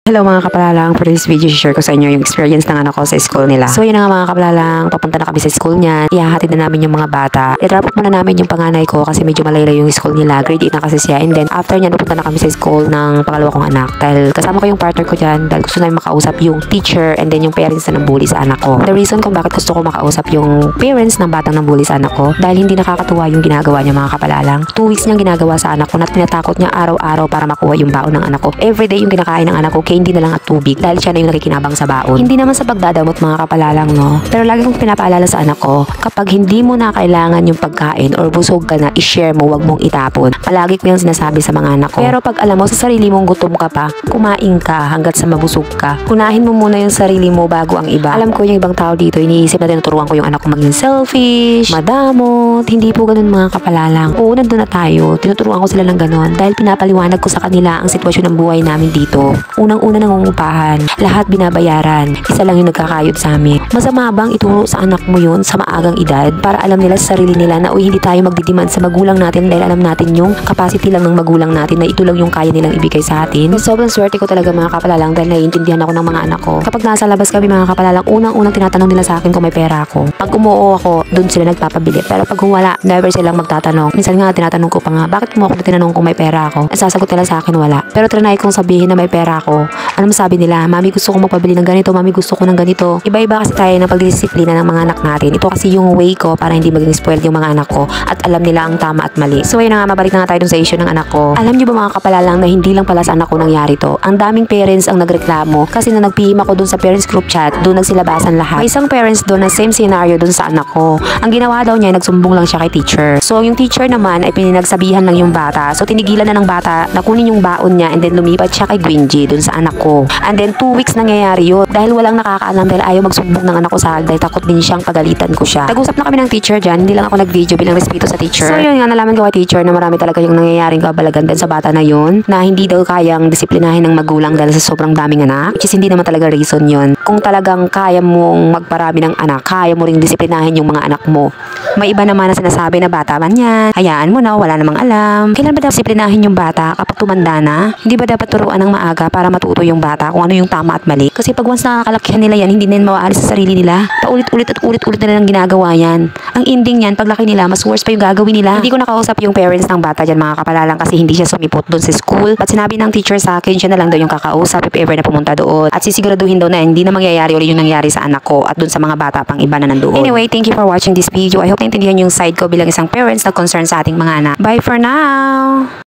Hello mga kapalalang, for this video, share ko sa inyo yung experience ng anak ko sa school nila. So yun na nga mga kapalalang, papunta na kami sa school niyan. Ihahatid na namin yung mga bata. I-drop off muna namin yung panganay ko kasi medyo malayo yung school nila. Grade 8 na kasi siya. And then after niyan, pupunta na kami sa school ng pangalawa kong anak. Dahil kasama ko yung partner ko dyan. Dahil gusto namin makausap yung teacher and then yung parents na ng bully sa anak ko. The reason kung bakit gusto ko makausap yung parents ng batang ng bully sa anak ko, dahil hindi nakakatuwa yung ginagawa niya mga kapalalang. 2 weeks niyang ginagawa sa anak ko na tinatakot niya araw-araw para makuha yung baon ng anak ko. Everyday yung kinakain ng anak ko, candy na lang at tubig. Dahil siya na yung nakikinabang sa baon. Hindi naman sa pagdadamot mga kapalalang, no? Pero lagi kong pinapaalala sa anak ko, kapag hindi mo na kailangan yung pagkain or busog ka na, i-share mo, wag mong itapon. Palagi ko yung sinasabi sa mga anak ko. Pero pag alam mo, sa sarili mong gutom ka pa, kumain ka hanggat sa mabusog ka. Unahin mo muna yung sarili mo bago ang iba. Alam ko yung ibang tao dito, iniisip na tinuturuan ko yung anak ko maging selfish, madamot. Hindi po ganun mga kapalalang. Oo, nandun na tayo. Tinuturuan ko sila ng ganun dahil pinapaliwanag ko sa kanila ang sitwasyon ng buhay namin dito. Unang-una nangungupahan. Lahat binabayaran. Isa lang yung nagkakayod sa amin. Masama bang ituro sa anak mo yun sa maagang edad para alam nila sa sarili nila na uy, hindi tayo magdidemand sa magulang natin dahil alam natin yung capacity lang ng magulang natin na ito lang yung kaya nilang ibigay sa atin. Sobrang swerte ko talaga mga kapalalang dahil naiintindihan ako ng mga anak ko. Kapag nasa labas kami mga kapalalang, unang-unang tinatanong nila sa akin kung may pera ako. Pag umuo ako, dun sila nagpapabili. Pero pag wala, never silang magtatanong. Minsan nga tinatanong ko pa nga, bakit mo ako tinanong kung may pera ako? Ang sasagot nila sa akin, wala. Pero trinay kong sabihin na may pera ako. Ano masabi nila? Mami, gusto ko magpabili ng ganito. Mami, gusto ko ng ganito. Iba-iba kasi tayo ng pagdisiplina ng mga anak natin. Ito kasi yung way ko para hindi maging spoiled yung mga anak ko at alam nila ang tama at mali. So ayun na nga, mabalik na nga tayo dun sa issue ng anak ko. Alam niyo ba mga kapalalang na hindi lang pala sa anak ko nangyari to? Ang daming parents ang nagreklamo kasi na nag-PM ako dun sa parents group chat, dun nagsilabasan lahat. May isang parents dun na same scenario dun sa anak ko. Ang ginawa daw niya, nagsumbong lang siya kay teacher. So yung teacher naman ay pinagsabihan lang yung bata. So tinigilan na ng bata na kunin yung baon niya and then lumipat siya kay Gwinji dun sa anak ko. And then 2 weeks nangyayari yun. Dahil walang nakakaalam dahil ayaw magsumbong ng anak ko sa dahil takot din siyang pagalitan ko siya. Nag-usap na kami ng teacher dyan, hindi lang ako nag-video bilang respeto sa teacher. So yun nga, nalaman ko kay teacher na marami talaga yung nangyayaring kabalagan din sa bata na yun, na hindi daw kayang disiplinahin ng magulang dahil sa sobrang daming anak, which is hindi naman talaga reason yun. Kung talagang kaya mong magparami ng anak, kaya mo ring disiplinahin yung mga anak mo. May iba naman na sinasabi na bata man yan, hayaan mo na, wala namang alam. Kailan ba dapat disiplinahin yung bata kapag tumanda na? Hindi ba dapat turuan ng maaga para matuto yung bata kung ano yung tama at mali? Kasi pag once nakakalakihan nila yan, hindi na mawaalis sa sarili nila. Paulit-ulit at ulit-ulit na lang ginagawa yan. Ang ending yan, paglaki nila, mas worse pa yung gagawin nila. Hindi ko nakausap yung parents ng bata dyan mga kapalalang kasi hindi siya sumipot doon sa school. But sinabi ng teacher sa akin, siya na lang daw yung kakausap if ever na pumunta doon. At sisiguraduhin daw na hindi na mangyayari ulit yung nangyari sa anak ko at doon sa mga bata pang iba na nandoon. Anyway, thank you for watching this video. I hope naintindihan yung side ko bilang isang parents na concern sa ating mga anak. Bye for now!